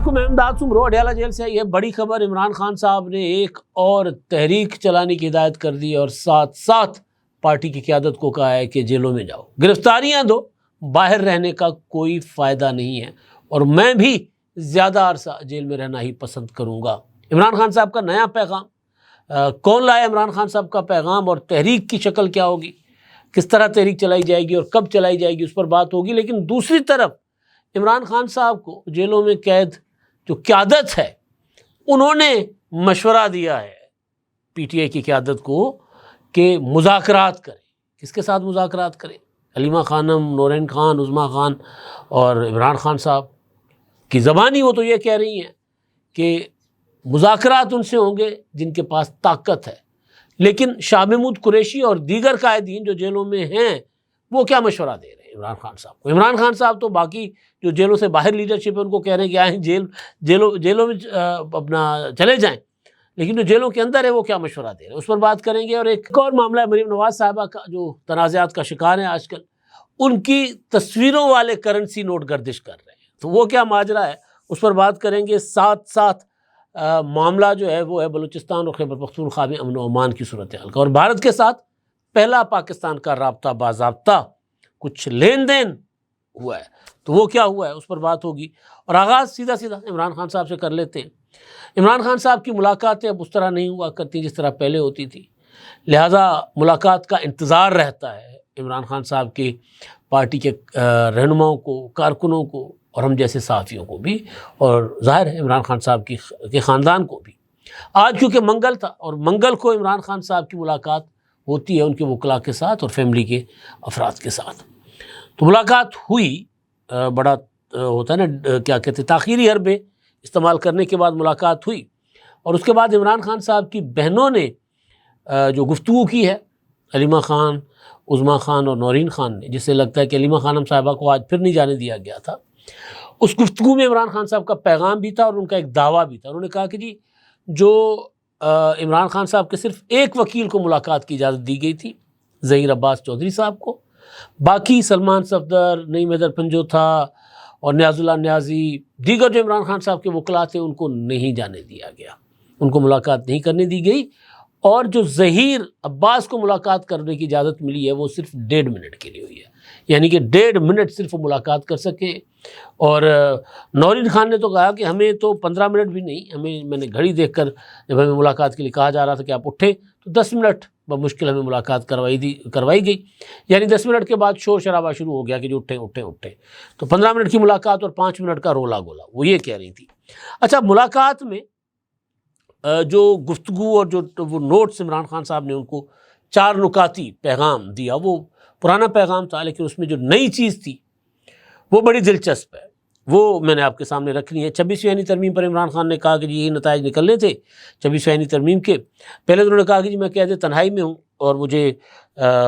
علیکم، میں امداد سمرو اڈیالہ جیل سے یہ بڑی خبر، عمران خان صاحب نے ایک اور تحریک چلانے کی ہدایت کر دی اور ساتھ ساتھ پارٹی کی قیادت کو کہا ہے کہ جیلوں میں جاؤ، گرفتاریاں دو، باہر رہنے کا کوئی فائدہ نہیں ہے اور میں بھی زیادہ عرصہ جیل میں رہنا ہی پسند کروں گا۔ عمران خان صاحب کا نیا پیغام، کون لایا عمران خان صاحب کا پیغام اور تحریک کی شکل کیا ہوگی، کس طرح تحریک چلائی جائے گی اور کب چلائی جائے گی، اس پر بات ہوگی۔ لیکن دوسری طرف عمران خان صاحب کو جیلوں میں قید جو قیادت ہے انہوں نے مشورہ دیا ہے پی ٹی آئی کی قیادت کو کہ مذاکرات کریں۔ کس کے ساتھ مذاکرات کریں؟ علیمہ خانم، نورین خان، عظمیٰ خان اور عمران خان صاحب کی زبانی وہ تو یہ کہہ رہی ہیں کہ مذاکرات ان سے ہوں گے جن کے پاس طاقت ہے، لیکن شاہ محمود قریشی اور دیگر قائدین جو جیلوں میں ہیں وہ کیا مشورہ دے رہے ہیں عمران خان صاحب کو؟ عمران خان صاحب تو باقی جو جیلوں سے باہر لیڈرشپ ہے ان کو کہہ رہے ہیں کہ آئیں جیلوں میں اپنا چلے جائیں، لیکن جو جیلوں کے اندر ہے وہ کیا مشورہ دے رہے ہیں، اس پر بات کریں گے۔ اور ایک اور معاملہ ہے مریم نواز صاحبہ کا جو تنازعات کا شکار ہیں آج کل، ان کی تصویروں والے کرنسی نوٹ گردش کر رہے ہیں، تو وہ کیا ماجرا ہے اس پر بات کریں گے۔ ساتھ ساتھ معاملہ جو ہے وہ ہے بلوچستان اور خیبر پختونخوا میں امن و امان کی صورتحال کا، اور بھارت کے ساتھ پہلا پاکستان کا رابطہ باضابطہ کچھ لین دین ہوا ہے، تو وہ کیا ہوا ہے اس پر بات ہوگی۔ اور آغاز سیدھا عمران خان صاحب سے کر لیتے ہیں۔ عمران خان صاحب کی ملاقاتیں اب اس طرح نہیں ہوا کرتی جس طرح پہلے ہوتی تھی، لہٰذا ملاقات کا انتظار رہتا ہے عمران خان صاحب کی پارٹی کے رہنماؤں کو، کارکنوں کو اور ہم جیسے صحافیوں کو بھی، اور ظاہر ہے عمران خان صاحب کے خاندان کو بھی۔ آج کیونکہ منگل تھا اور منگل کو عمران خان صاحب کی ملاقات ہوتی ہے ان کے وکلاء کے ساتھ اور فیملی کے افراد کے ساتھ، تو ملاقات ہوئی، بڑا ہوتا ہے نا کیا کہتے ہیں تاخیری حربے استعمال کرنے کے بعد ملاقات ہوئی، اور اس کے بعد عمران خان صاحب کی بہنوں نے جو گفتگو کی ہے، علیمہ خان، عظمیٰ خان اور نورین خان نے، جس سے لگتا ہے کہ علیمہ خانم صاحبہ کو آج پھر نہیں جانے دیا گیا تھا، اس گفتگو میں عمران خان صاحب کا پیغام بھی تھا اور ان کا ایک دعویٰ بھی تھا۔ انہوں نے کہا کہ جی جو عمران خان صاحب کے صرف ایک وکیل کو ملاقات کی اجازت دی گئی تھی، ظہیر عباس چودھری صاحب کو، باقی سلمان صفدر، نعیم حیدر پنجوتھا اور نیاز اللہ نیازی، دیگر جو عمران خان صاحب کے وکلاء تھے ان کو نہیں جانے دیا گیا، ان کو ملاقات نہیں کرنے دی گئی، اور جو ظہیر عباس کو ملاقات کرنے کی اجازت ملی ہے وہ صرف 1.5 منٹ کے لیے ہوئی ہے، یعنی کہ 1.5 منٹ صرف وہ ملاقات کر سکے۔ اور نورین خان نے تو کہا کہ ہمیں تو 15 منٹ بھی نہیں، میں نے گھڑی دیکھ کر جب ہمیں ملاقات کے لیے کہا جا رہا تھا کہ آپ اٹھیں تو 10 منٹ بمشکل ہمیں ملاقات کروائی گئی، یعنی 10 منٹ کے بعد شور شرابہ شروع ہو گیا کہ جو اٹھیں، تو 15 منٹ کی ملاقات اور 5 منٹ کا رولا گولا، وہ یہ کہہ رہی تھی۔ اچھا، ملاقات میں جو گفتگو اور جو وہ نوٹس عمران خان صاحب نے ان کو 4 نکاتی پیغام دیا، وہ پرانا پیغام تھا، لیکن اس میں جو نئی چیز تھی وہ بڑی دلچسپ ہے، وہ میں نے آپ کے سامنے رکھنی ہے۔ 26ویں آئینی ترمیم پر عمران خان نے کہا کہ جی یہی نتائج نکلنے تھے 26ویں آئینی ترمیم کے۔ پہلے تو انہوں نے کہا کہ جی میں قید تنہائی میں ہوں اور مجھے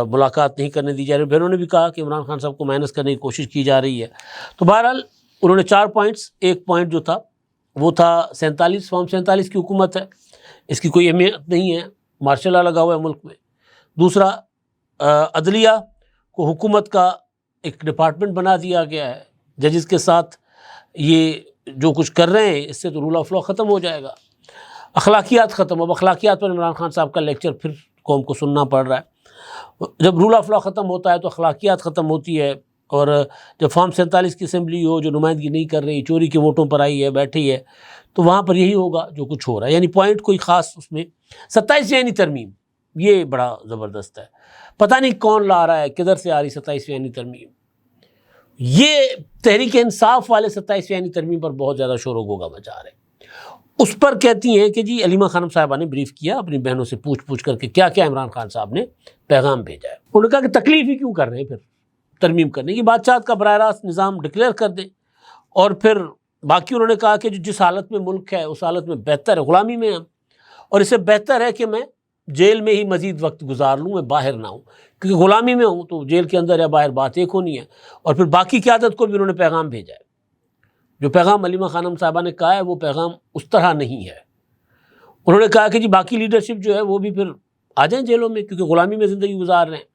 ملاقات نہیں کرنے دی جا رہی، پھر انہوں نے بھی کہا کہ عمران خان صاحب کو مائنس کرنے کی کوشش کی جا رہی ہے۔ تو بہرحال انہوں نے 4 پوائنٹس، ایک پوائنٹ جو تھا وہ تھا 47 فارم 47 کی حکومت ہے، اس کی کوئی اہمیت نہیں ہے، مارشل لا لگا ہوا ہے ملک میں۔ دوسرا، عدلیہ کو حکومت کا ایک ڈپارٹمنٹ بنا دیا گیا ہے، ججز کے ساتھ یہ جو کچھ کر رہے ہیں اس سے تو رول آف لا ختم ہو جائے گا۔ اخلاقیات ختم، اب اخلاقیات پر عمران خان صاحب کا لیکچر پھر قوم کو سننا پڑ رہا ہے۔ جب رول آف لا ختم ہوتا ہے تو اخلاقیات ختم ہوتی ہے، اور جب فارم 47 کی اسمبلی ہو جو نمائندگی نہیں کر رہی، چوری کے ووٹوں پر آئی ہے، بیٹھی ہے، تو وہاں پر یہی ہوگا جو کچھ ہو رہا ہے، یعنی پوائنٹ کوئی خاص اس میں۔ 27ویں آئینی ترمیم، یہ بڑا زبردست ہے، پتہ نہیں کون لا رہا ہے، کدھر سے آ رہی 27ویں آئینی ترمیم۔ یہ تحریک انصاف والے 27ویں آئینی ترمیم پر بہت زیادہ شور و غوغا مچا رہے ہیں۔ اس پر کہتی ہیں کہ جی علیمہ خانم صاحبہ نے بریف کیا اپنی بہنوں سے پوچھ کر کے کیا کیا عمران خان صاحب نے پیغام بھیجا ہے۔ انہوں نے کہا کہ تکلیف ہی کیوں کر رہے ہیں پھر ترمیم کرنے کی، بادشاہت کا براہ راست نظام ڈکلیئر کر دیں، اور پھر باقی انہوں نے کہا کہ جس حالت میں ملک ہے اس حالت میں بہتر ہے، غلامی میں ہم، اور اسے بہتر ہے کہ میں جیل میں ہی مزید وقت گزار لوں، میں باہر نہ ہوں، کیونکہ غلامی میں ہوں تو جیل کے اندر یا باہر بات ایک ہونی ہے۔ اور پھر باقی قیادت کو بھی انہوں نے پیغام بھیجا ہے، جو پیغام علیمہ خانم صاحبہ نے کہا ہے وہ پیغام اس طرح نہیں ہے۔ انہوں نے کہا کہ جی باقی لیڈرشپ جو ہے وہ بھی پھر آ جائیں جیلوں میں، کیونکہ غلامی میں زندگی گزار رہے ہیں،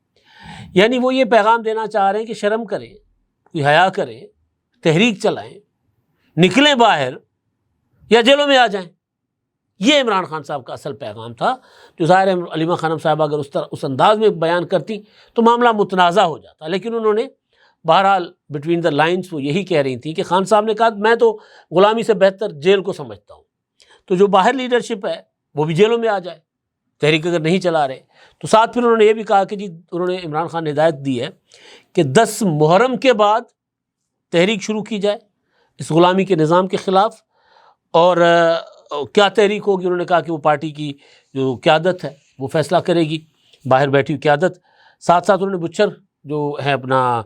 یعنی وہ یہ پیغام دینا چاہ رہے ہیں کہ شرم کریں، کوئی حیا کریں، تحریک چلائیں، نکلیں باہر، یا جیلوں میں آ جائیں۔ یہ عمران خان صاحب کا اصل پیغام تھا، جو ظاہر ہے علیمہ خانم صاحبہ اگر اس انداز میں بیان کرتی تو معاملہ متنازع ہو جاتا، لیکن انہوں نے بہرحال بٹوین دا لائنز وہ یہی کہہ رہی تھیں کہ خان صاحب نے کہا میں تو غلامی سے بہتر جیل کو سمجھتا ہوں، تو جو باہر لیڈرشپ ہے وہ بھی جیلوں میں آ جائے، تحریک اگر نہیں چلا رہے تو۔ ساتھ پھر انہوں نے یہ بھی کہا کہ جی انہوں نے عمران خان نے ہدایت دی ہے کہ 10 محرم کے بعد تحریک شروع کی جائے اس غلامی کے نظام کے خلاف، اور کیا تحریک ہوگی انہوں نے کہا کہ وہ پارٹی کی جو قیادت ہے وہ فیصلہ کرے گی، باہر بیٹھی ہوئی قیادت۔ ساتھ ساتھ انہوں نے بچر جو ہے اپنا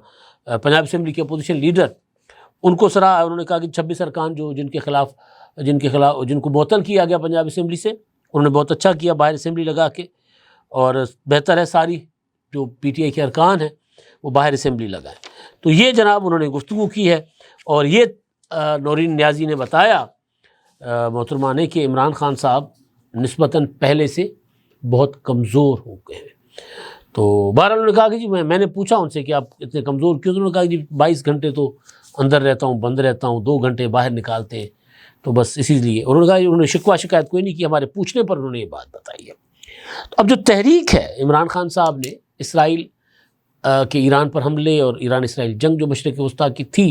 پنجاب اسمبلی کے اپوزیشن لیڈر ان کو سراہا، انہوں نے کہا کہ 26 ارکان جو جن کو معطل کیا گیا پنجاب اسمبلی سے، انہوں نے بہت اچھا کیا باہر اسمبلی لگا کے، اور بہتر ہے ساری جو پی ٹی آئی کے ارکان ہیں وہ باہر اسمبلی لگائیں۔ تو یہ جناب انہوں نے گفتگو کی ہے، اور یہ نورین نیازی نے بتایا محترمہ نے کہ عمران خان صاحب نسبتاً پہلے سے بہت کمزور ہو گئے ہیں۔ تو بہرحال انہوں نے کہا کہ جی میں نے پوچھا ان سے کہ آپ اتنے کمزور کیوں، تو انہوں نے کہا کہ جی 22 گھنٹے تو اندر رہتا ہوں، بند رہتا ہوں، 2 گھنٹے باہر نکالتے ہیں، تو بس اسی لیے۔ انہوں نے کہا انہوں نے شکایت کوئی نہیں کی، ہمارے پوچھنے پر انہوں نے یہ بات بتائی ہے۔ تو اب جو تحریک ہے عمران خان صاحب نے اسرائیل کے ایران پر حملے اور ایران اسرائیل جنگ جو مشرق وسطیٰ کی تھی،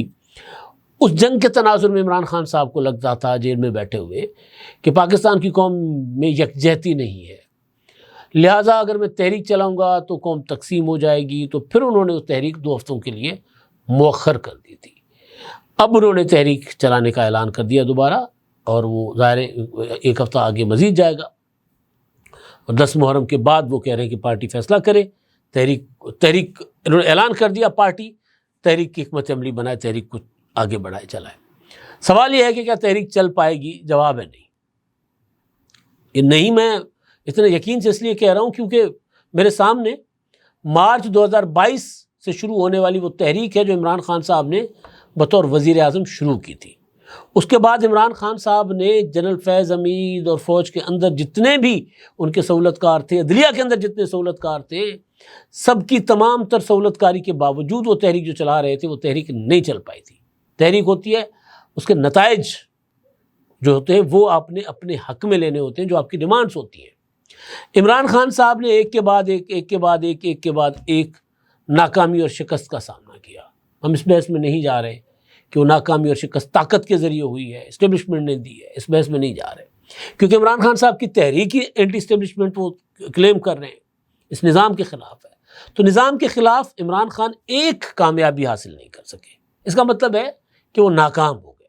اس جنگ کے تناظر میں عمران خان صاحب کو لگتا تھا جیل میں بیٹھے ہوئے کہ پاکستان کی قوم میں یکجہتی نہیں ہے، لہٰذا اگر میں تحریک چلاؤں گا تو قوم تقسیم ہو جائے گی، تو پھر انہوں نے اس تحریک 2 ہفتوں کے لیے مؤخر کر دی تھی۔ اب انہوں نے تحریک چلانے کا اعلان کر دیا دوبارہ، اور وہ ظاہر 1 ہفتہ آگے مزید جائے گا، اور 10 محرم کے بعد وہ کہہ رہے ہیں کہ پارٹی فیصلہ کرے، تحریک انہوں نے اعلان کر دیا، پارٹی تحریک کی حکمت عملی بنائے، تحریک کو آگے بڑھائے چلائے۔ سوال یہ ہے کہ کیا تحریک چل پائے گی؟ جواب ہے نہیں۔ یہ نہیں میں اتنا یقین سے اس لیے کہہ رہا ہوں کیونکہ میرے سامنے مارچ 2022 سے شروع ہونے والی وہ تحریک ہے جو عمران خان صاحب نے بطور وزیر اعظم شروع کی تھی۔ اس کے بعد عمران خان صاحب نے جنرل فیض حمید اور فوج کے اندر جتنے بھی ان کے سہولت کار تھے، عدلیہ کے اندر جتنے سہولت کار تھے، سب کی تمام تر سہولت کاری کے باوجود وہ تحریک جو چلا رہے تھے وہ تحریک نہیں چل پائی تھی۔ تحریک ہوتی ہے، اس کے نتائج جو ہوتے ہیں وہ آپ نے اپنے حق میں لینے ہوتے ہیں، جو آپ کی ڈیمانڈز ہوتی ہیں۔ عمران خان صاحب نے ایک کے بعد ایک ناکامی اور شکست کا سامنا کیا۔ ہم اس بحث میں نہیں جا رہے کہ وہ ناکامی اور شکست طاقت کے ذریعے ہوئی ہے، اسٹیبلشمنٹ نے دی ہے، اس بحث میں نہیں جا رہے، کیونکہ عمران خان صاحب کی تحریک ہی اینٹی اسٹیبلشمنٹ وہ کلیم کر رہے ہیں، اس نظام کے خلاف ہے۔ تو نظام کے خلاف عمران خان ایک کامیابی حاصل نہیں کر سکے، اس کا مطلب ہے کہ وہ ناکام ہو گئے۔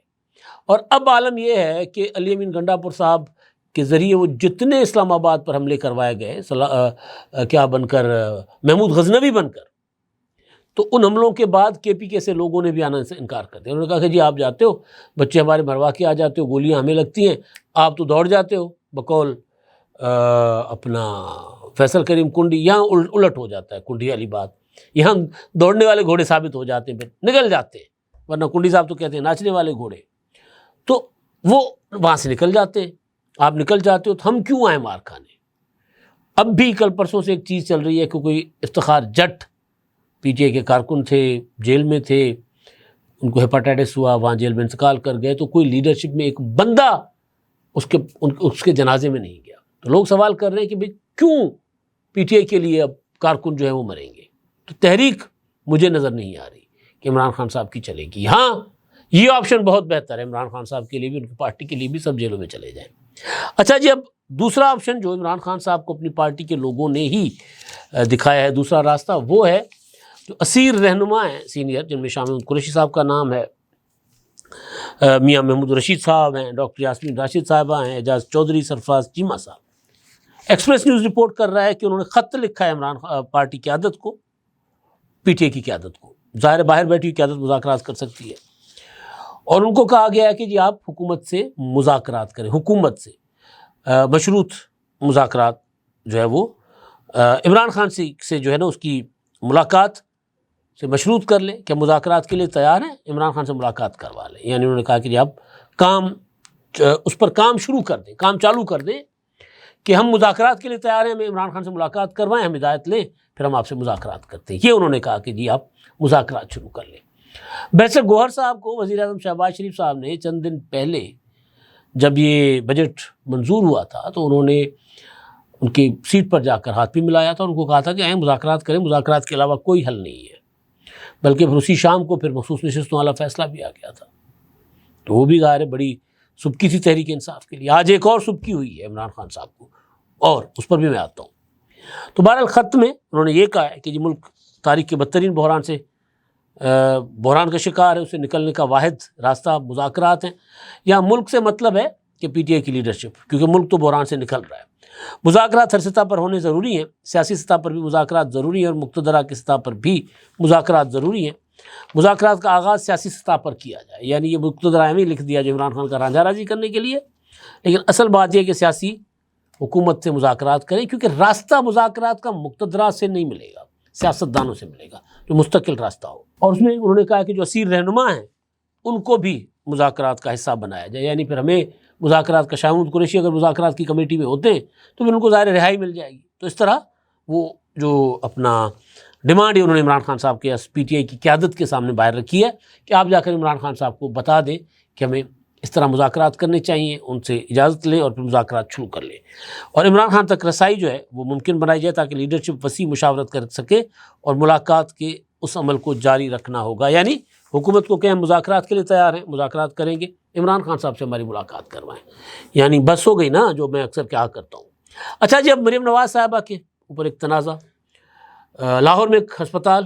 اور اب عالم یہ ہے کہ علی امین گنڈا پور صاحب کے ذریعے وہ جتنے اسلام آباد پر حملے کروائے گئے، کیا بن کر محمود غزنوی بن کر، تو ان حملوں کے بعد کے پی کے سے لوگوں نے بھی آنے سے انکار کر دیا۔ انہوں نے کہا کہ جی آپ جاتے ہو، بچے ہمارے مروا کے آ جاتے ہو، گولیاں ہمیں لگتی ہیں، آپ تو دوڑ جاتے ہو، بقول اپنا فیصل کریم کنڈی، یہاں الٹ ہو جاتا ہے کنڈی والی بات، یہاں دوڑنے والے گھوڑے ثابت ہو جاتے ہیں، پھر نکل جاتے ہیں، ورنہ کنڈی صاحب تو کہتے ہیں ناچنے والے گھوڑے، تو وہ وہاں سے نکل جاتے ہیں۔ آپ نکل جاتے ہو تو ہم کیوں آئیں مار کھانے؟ اب بھی کل پرسوں سے ایک چیز چل رہی ہے کہ کوئی افتخار جٹ پی ٹی آئی کے کارکن تھے، جیل میں تھے، ان کو ہیپاٹائٹس ہوا، وہاں جیل میں انتقال کر گئے، تو کوئی لیڈرشپ میں ایک بندہ اس کے جنازے میں نہیں گیا۔ تو لوگ سوال کر رہے ہیں کہ بھئی کیوں پی ٹی آئی کے لیے اب کارکن جو ہے وہ مریں گے؟ تو تحریک مجھے نظر نہیں آ رہی کہ عمران خان صاحب کی چلے گی۔ ہاں یہ آپشن بہت بہتر ہے عمران خان صاحب کے لیے بھی، ان کی پارٹی کے لیے بھی، سب جیلوں میں چلے جائیں۔ اچھا جی، اب دوسرا آپشن جو عمران خان صاحب کو اپنی پارٹی کے لوگوں نے ہی دکھایا ہے، دوسرا راستہ، وہ ہے جو اسیر رہنما ہیں سینئر، جن میں شامل قریشی صاحب کا نام ہے، میاں محمود رشید صاحب ہیں، ڈاکٹر یاسمین راشد صاحبہ ہیں، اعجاز چودھری، سرفراز چیمہ صاحب۔ ایکسپریس نیوز رپورٹ کر رہا ہے کہ انہوں نے خط لکھا ہے عمران پارٹی قیادت کو، پی ٹی آئی کی قیادت کو، ظاہر باہر بیٹھی ہوئی قیادت مذاکرات کر سکتی ہے، اور ان کو کہا گیا ہے کہ جی آپ حکومت سے مذاکرات کریں، حکومت سے مشروط مذاکرات جو ہے وہ عمران خان سے جو ہے نا اس کی ملاقات سے مشروط کر لیں، کہ مذاکرات کے لیے تیار ہیں، عمران خان سے ملاقات کروا لیں۔ یعنی انہوں نے کہا کہ جی آپ اس پر کام شروع کر دیں، کام چالو کر دیں کہ ہم مذاکرات کے لیے تیار ہیں، ہمیں عمران خان سے ملاقات کروائیں، ہم ہدایت لیں، پھر ہم آپ سے مذاکرات کرتے ہیں۔ یہ انہوں نے کہا کہ جی آپ مذاکرات شروع کر لیں۔ بحث گوہر صاحب کو وزیر اعظم شہباز شریف صاحب نے چند دن پہلے جب یہ بجٹ منظور ہوا تھا تو انہوں نے ان کی سیٹ پر جا کر ہاتھ بھی ملایا تھا اور ان کو کہا تھا کہ اہم مذاکرات کریں، مذاکرات کے علاوہ کوئی حل نہیں ہے، بلکہ پھر اسی شام کو پھر مخصوص نشستوں والا فیصلہ بھی آ گیا تھا۔ تو وہ بھی ظاہر ہے بڑی سبکی تھی تحریک انصاف کے لیے۔ آج ایک اور سبکی ہوئی ہے عمران خان صاحب کو، اور اس پر بھی میں آتا ہوں۔ تو بہرحال خط میں انہوں نے یہ کہا ہے کہ ملک تاریخ کے بدترین بحران کا شکار ہے، اسے نکلنے کا واحد راستہ مذاکرات ہیں۔ یہاں ملک سے مطلب ہے کہ پی ٹی آئی کی لیڈرشپ، کیونکہ ملک تو بحران سے نکل رہا ہے۔ مذاکرات ہر سطح پر ہونے ضروری ہیں، سیاسی سطح پر بھی مذاکرات ضروری ہیں اور مقتدرہ کی سطح پر بھی مذاکرات ضروری ہیں۔ مذاکرات کا آغاز سیاسی سطح پر کیا جائے، یعنی یہ مقتدرہ میں لکھ دیا جو عمران خان کا رانجھا راضی کرنے کے لیے، لیکن اصل بات یہ ہے کہ سیاسی حکومت سے مذاکرات کریں، کیونکہ راستہ مذاکرات کا مقتدرہ سے نہیں ملے گا، سیاستدانوں سے ملے گا، جو مستقل راستہ ہو۔ اور اس میں انہوں نے کہا کہ جو اسیر رہنما ہیں ان کو بھی مذاکرات کا حصہ بنایا جائے، یعنی پھر ہمیں مذاکرات کا شاہمود قریشی اگر مذاکرات کی کمیٹی میں ہوتے ہیں تو پھر ان کو ظاہر رہائی مل جائے گی۔ تو اس طرح وہ جو اپنا ڈیمانڈ ہے انہوں نے عمران خان صاحب کے پی ٹی آئی کی قیادت کے سامنے باہر رکھی ہے کہ آپ جا کر عمران خان صاحب کو بتا دیں کہ ہمیں اس طرح مذاکرات کرنے چاہیے، ان سے اجازت لیں اور پھر مذاکرات شروع کر لیں، اور عمران خان تک رسائی جو ہے وہ ممکن بنائی جائے تاکہ لیڈرشپ وسیع مشاورت کر سکے، اور ملاقات کے اس عمل کو جاری رکھنا ہوگا۔ یعنی حکومت کو کہ ہم مذاکرات کے لیے تیار ہیں، مذاکرات کریں گے، عمران خان صاحب سے ہماری ملاقات کروائیں۔ یعنی بس ہو گئی نا، جو میں اکثر کیا کرتا ہوں۔ اچھا جی، اب مریم نواز صاحبہ کے اوپر ایک تنازع، لاہور میں ایک ہسپتال،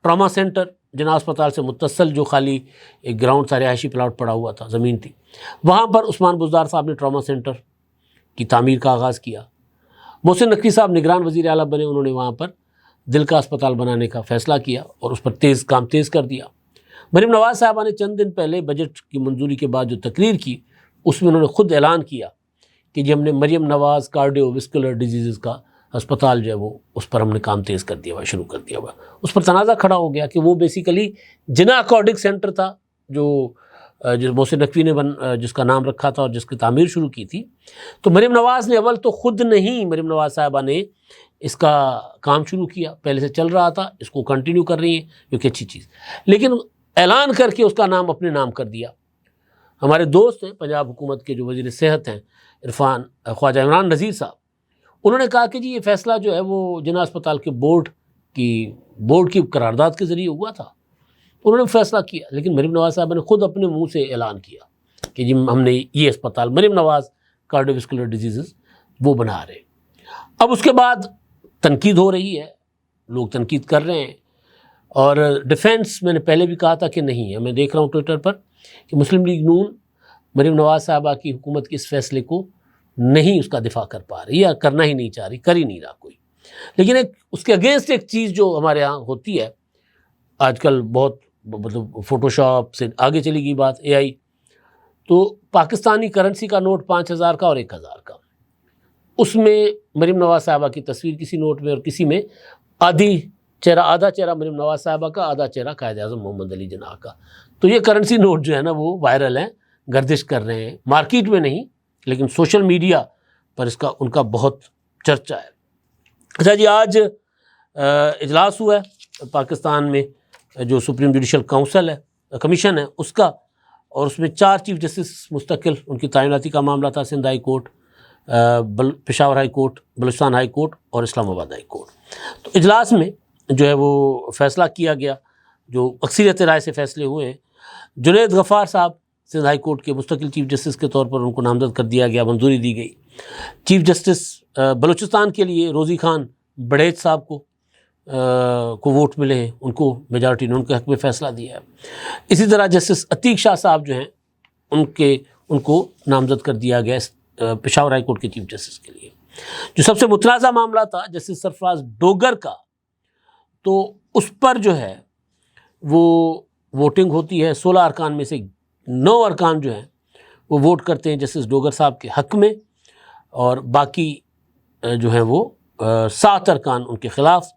ٹراما سینٹر جناح ہسپتال سے متصل جو خالی ایک گراؤنڈ تھا، رہائشی پلاٹ پڑا ہوا تھا، زمین تھی، وہاں پر عثمان بزدار صاحب نے ٹراما سینٹر کی تعمیر کا آغاز کیا۔ محسن نقوی صاحب نگران وزیر اعلیٰ بنے، انہوں نے وہاں پر دل کا اسپتال بنانے کا فیصلہ کیا اور اس پر کام تیز کر دیا۔ مریم نواز صاحبہ نے چند دن پہلے بجٹ کی منظوری کے بعد جو تقریر کی، اس میں انہوں نے خود اعلان کیا کہ جی ہم نے Maryam Nawaz cardio vascular diseases کا ہسپتال جو ہے وہ اس پر ہم نے کام تیز کر دیا ہوا، شروع کر دیا ہوا۔ اس پر تنازع کھڑا ہو گیا کہ وہ بیسیکلی جناح کارڈک سینٹر تھا جو محسن نقوی نے جس کا نام رکھا تھا اور جس کی تعمیر شروع کی تھی۔ تو مریم نواز نے اول تو خود نہیں، مریم نواز صاحبہ نے اس کا کام شروع کیا، پہلے سے چل رہا تھا، اس کو کنٹینیو کر رہی ہیں، جو کہ اچھی چیز، لیکن اعلان کر کے اس کا نام اپنے نام کر دیا۔ ہمارے دوست ہیں پنجاب حکومت کے جو وزیر صحت ہیں خواجہ عمران نذیر صاحب، انہوں نے کہا کہ جی یہ فیصلہ جو ہے وہ جناح اسپتال کے بورڈ کی قرارداد کے ذریعے ہوا تھا، انہوں نے فیصلہ کیا، لیکن مریم نواز صاحب نے خود اپنے منہ سے اعلان کیا کہ جی ہم نے یہ اسپتال Maryam Nawaz cardio vascular diseases وہ بنا رہے۔ اب اس کے بعد تنقید ہو رہی ہے، لوگ تنقید کر رہے ہیں، اور ڈیفینس میں نے پہلے بھی کہا تھا کہ نہیں ہے، میں دیکھ رہا ہوں ٹویٹر پر کہ مسلم لیگ نون مریم نواز صاحبہ کی حکومت کے اس فیصلے کو نہیں اس کا دفاع کر پا رہی، یا کرنا ہی نہیں چاہ رہی، کر ہی نہیں رہا کوئی۔ لیکن اس کے اگینسٹ ایک چیز جو ہمارے ہاں ہوتی ہے آج کل، بہت مطلب فوٹو شاپ سے آگے چلی گئی بات، اے آئی، تو پاکستانی کرنسی کا نوٹ 5000 کا اور 1000 کا، اس میں مریم نواز صاحبہ کی تصویر کسی نوٹ میں، اور کسی میں آدھا چہرہ مریم نواز صاحبہ کا، آدھا چہرہ قائد اعظم محمد علی جناح کا۔ تو یہ کرنسی نوٹ جو ہے نا وہ وائرل ہیں، گردش کر رہے ہیں، مارکیٹ میں نہیں لیکن سوشل میڈیا پر ان کا بہت چرچہ ہے۔ اچھا جی، آج اجلاس ہوا ہے پاکستان میں جو سپریم جوڈیشل کمیشن ہے اس کا، اور اس میں 4 چیف جسٹس مستقل ان کی تعیناتی کا معاملہ تھا، Sindh high court, Peshawar high court, Balochistan high court اور اسلام آباد ہائی کورٹ۔ تو اجلاس میں جو ہے وہ فیصلہ کیا گیا، جو اکثریت رائے سے فیصلے ہوئے ہیں۔ جنید غفار صاحب سندھ ہائی کورٹ کے مستقل چیف جسٹس کے طور پر ان کو نامزد کر دیا گیا، منظوری دی گئی۔ چیف جسٹس بلوچستان کے لیے روزی خان بڑیچ صاحب کو ووٹ ملے ہیں، ان کو میجارٹی نے ان کے حق میں فیصلہ دیا ہے۔ اسی طرح جسٹس عتیق شاہ صاحب جو ہیں ان کو نامزد کر دیا گیا پشاور ہائی کورٹ کے چیف جسٹس کے لیے۔ جو سب سے متنازع معاملہ تھا جسٹس سرفراز ڈوگر کا، تو اس پر جو ہے وہ ووٹنگ ہوتی ہے، 16 ارکان میں سے 9 ارکان جو ہیں وہ ووٹ کرتے ہیں جسٹس ڈوگر صاحب کے حق میں، اور باقی جو ہیں وہ 7 ارکان ان کے خلاف۔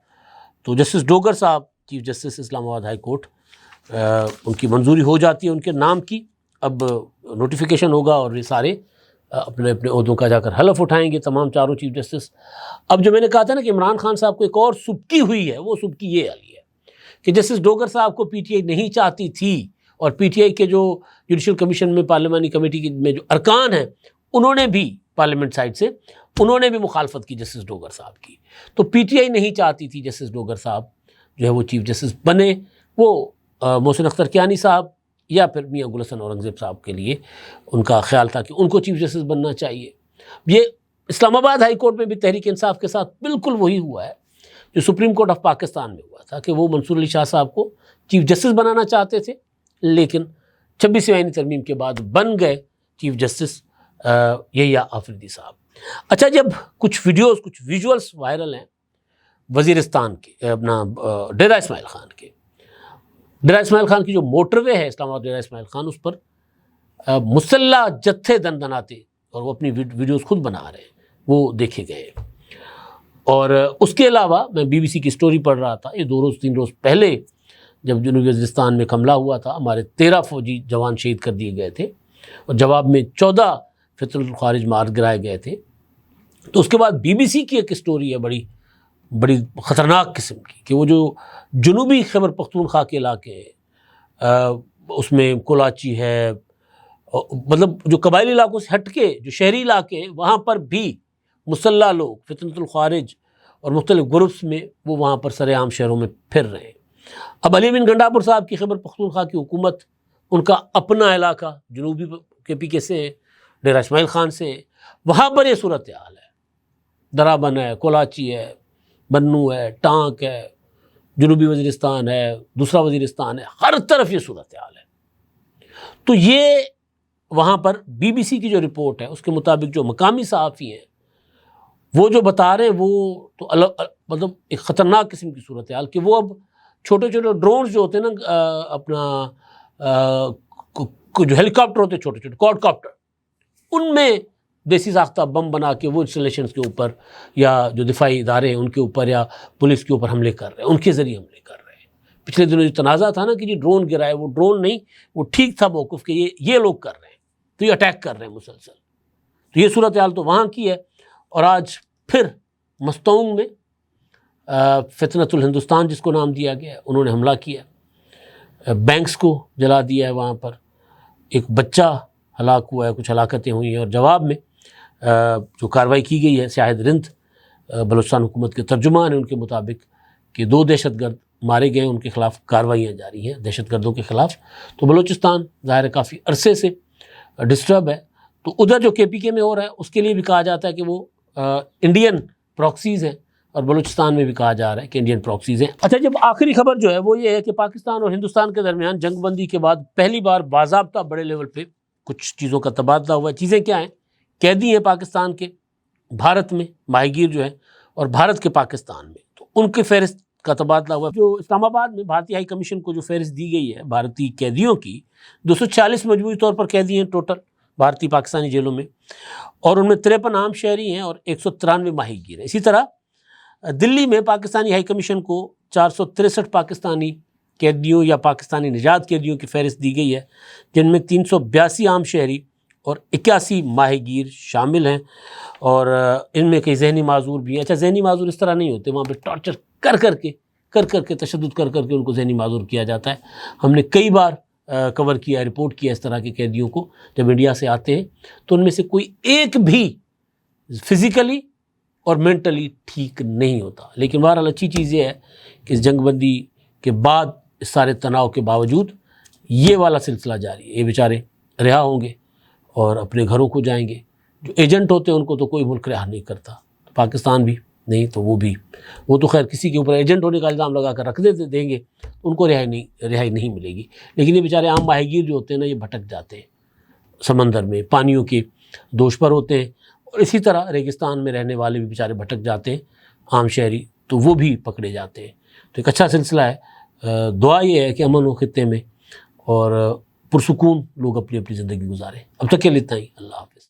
تو جسٹس ڈوگر صاحب چیف جسٹس اسلام آباد ہائی کورٹ، ان کی منظوری ہو جاتی ہے ان کے نام کی۔ اب نوٹیفیکیشن ہوگا اور یہ سارے اپنے اپنے عہدوں کا جا کر حلف اٹھائیں گے، تمام چاروں چیف جسٹس۔ اب جو میں نے کہا تھا نا کہ عمران خان صاحب کو ایک اور سبکی ہوئی ہے، وہ سبکی یہ والی ہے کہ جسٹس ڈوگر صاحب کو پی ٹی آئی نہیں چاہتی تھی، اور پی ٹی آئی کے جو جوڈیشل کمیشن میں پارلیمانی کمیٹی میں جو ارکان ہیں انہوں نے بھی پارلیمنٹ سائڈ سے انہوں نے بھی مخالفت کی جسٹس ڈوگر صاحب کی. تو پی ٹی آئی نہیں چاہتی تھی جسٹس ڈوگر صاحب جو ہے وہ چیف جسٹس بنے. وہ محسن اختر کیانی صاحب یا پھر میاں گلحسن اورنگزیب صاحب کے لیے ان کا خیال تھا کہ ان کو چیف جسٹس بننا چاہیے. یہ اسلام آباد ہائی کورٹ میں بھی تحریک انصاف کے ساتھ بالکل وہی ہوا ہے جو سپریم کورٹ آف پاکستان میں ہوا تھا کہ وہ منصور علی شاہ صاحب کو چیف جسٹس بنانا چاہتے تھے لیکن 26ویں آئینی ترمیم کے بعد بن گئے چیف جسٹس یحییٰ آفریدی صاحب. اچھا، جب کچھ ویڈیوز کچھ ویژولز وائرل ہیں وزیرستان کے اپنا ڈیرہ اسماعیل خان کے، ڈیرہ اسماعیل خان کی جو موٹر وے ہے اسلام آباد ڈیرہ اسماعیل خان، اس پر مسلح جتھے دندناتے اور وہ اپنی ویڈیوز خود بنا رہے ہیں، وہ دیکھے گئے. اور اس کے علاوہ میں بی بی سی کی سٹوری پڑھ رہا تھا، یہ 3 روز پہلے جب جنوبی وزیرستان میں حملہ ہوا تھا ہمارے 13 فوجی جوان شہید کر دیے گئے تھے اور جواب میں 14 فطرت الخارج مار گرائے گئے تھے. تو اس کے بعد بی بی سی کی ایک سٹوری ہے بڑی خطرناک قسم کی کہ وہ جو جنوبی خیبر پختونخوا کے علاقے ہیں اس میں کولاچی ہے، مطلب جو قبائلی علاقوں سے ہٹ کے جو شہری علاقے ہیں وہاں پر بھی مسلح لوگ فطرت الخارج اور مختلف گروپس میں وہ وہاں پر سر عام شہروں میں پھر رہے ہیں. اب علی امین گنڈاپور صاحب کی خیبر پختونخوا کی حکومت ان کا اپنا علاقہ جنوبی کے پی کے سے ڈیرہ اسماعیل خان سے، وہاں پر یہ صورتحال ہے. درابن ہے، کولاچی ہے، بنو ہے، ٹانک ہے، جنوبی وزیرستان ہے، دوسرا وزیرستان ہے، ہر طرف یہ صورتحال ہے. تو یہ وہاں پر بی بی سی کی جو رپورٹ ہے اس کے مطابق جو مقامی صحافی ہیں وہ جو بتا رہے ہیں وہ تو مطلب ایک خطرناک قسم کی صورتحال کہ وہ اب چھوٹے ڈرونز جو ہوتے ہیں نا اپنا جو ہیلی کاپٹر ہوتے ہیں چھوٹے کوڈ کاپٹر، ان میں دیسی ساختہ بم بنا کے وہ انسٹالیشنز کے اوپر یا جو دفاعی ادارے ہیں ان کے اوپر یا پولیس کے اوپر حملے کر رہے ہیں، ان کے ذریعے حملے کر رہے ہیں. پچھلے دنوں جو تنازع تھا نا کہ جی ڈرون گرائے، وہ ڈرون نہیں، وہ ٹھیک تھا موقف کہ یہ لوگ کر رہے ہیں تو یہ اٹیک کر رہے ہیں مسلسل. تو یہ صورتحال تو وہاں کی ہے. اور آج پھر مستونگ میں فتنۃ الہندوستان جس کو نام دیا گیا ہے انہوں نے حملہ کیا، بینکس کو جلا دیا ہے، وہاں پر ایک بچہ ہلاک ہوا ہے، کچھ ہلاکتیں ہوئی ہیں. اور جواب میں جو کارروائی کی گئی ہے، شاہد رند بلوچستان حکومت کے ترجمان ہیں ان کے مطابق کہ 2 دہشت گرد مارے گئے، ان کے خلاف کارروائیاں جاری ہیں دہشت گردوں کے خلاف. تو بلوچستان ظاہر ہے کافی عرصے سے ڈسٹرب ہے. تو ادھر جو کے پی کے میں ہو رہا ہے اس کے لیے بھی کہا جاتا ہے کہ وہ انڈین پراکسیز ہیں اور بلوچستان میں بھی کہا جا رہا ہے کہ انڈین پراکسیز ہیں. اچھا، جب آخری خبر جو ہے وہ یہ ہے کہ پاکستان اور ہندوستان کے درمیان جنگ بندی کے بعد پہلی بار باضابطہ بڑے لیول پہ کچھ چیزوں کا تبادلہ ہوا ہے. چیزیں کیا ہیں؟ قیدی ہیں پاکستان کے بھارت میں، ماہی گیر جو ہیں، اور بھارت کے پاکستان میں، تو ان کے فہرست کا تبادلہ ہوا. جو اسلام آباد میں بھارتی ہائی کمیشن کو جو فہرست دی گئی ہے بھارتی قیدیوں کی، 246 مجموعی طور پر قیدی ہیں ٹوٹل بھارتی پاکستانی جیلوں میں، اور ان میں 53 عام شہری ہیں اور 193 ماہی گیر ہیں. اسی طرح دلی میں پاکستانی ہائی کمیشن کو 463 پاکستانی قیدیوں یا پاکستانی نژاد قیدیوں کی فہرست دی گئی ہے، جن میں 382 عام شہری اور 81 ماہی گیر شامل ہیں، اور ان میں کئی ذہنی معذور بھی ہیں. اچھا، ذہنی معذور اس طرح نہیں ہوتے، وہاں پہ ٹارچر کر کر کے تشدد کر کے ان کو ذہنی معذور کیا جاتا ہے. ہم نے کئی بار کور کیا، رپورٹ کیا اس طرح کے قیدیوں کو جب انڈیا سے آتے ہیں تو ان میں سے کوئی ایک بھی فزیکلی اور مینٹلی ٹھیک نہیں ہوتا. لیکن بہرحال اچھی چیز یہ ہے کہ اس جنگ بندی کے بعد اس سارے تناؤ کے باوجود یہ والا سلسلہ جاری ہے. یہ بیچارے رہا ہوں گے اور اپنے گھروں کو جائیں گے. جو ایجنٹ ہوتے ہیں ان کو تو کوئی ملک رہا نہیں کرتا، پاکستان بھی نہیں تو وہ تو خیر کسی کے اوپر ایجنٹ ہونے کا الزام لگا کر رکھ دیں گے، ان کو رہائی نہیں ملے گی. لیکن یہ بیچارے عام ماہی گیر جو ہوتے ہیں نا، یہ بھٹک جاتے ہیں سمندر میں، پانیوں کے دوش پر ہوتے ہیں، اور اسی طرح ریگستان میں رہنے والے بھی بیچارے بھٹک جاتے ہیں عام شہری، تو وہ بھی پکڑے جاتے ہیں. تو ایک اچھا سلسلہ ہے. دعا یہ ہے کہ امن و خطے میں اور پرسکون لوگ اپنی اپنی زندگی گزاریں. اب تک کے لیے اتنا ہی. اللہ حافظ.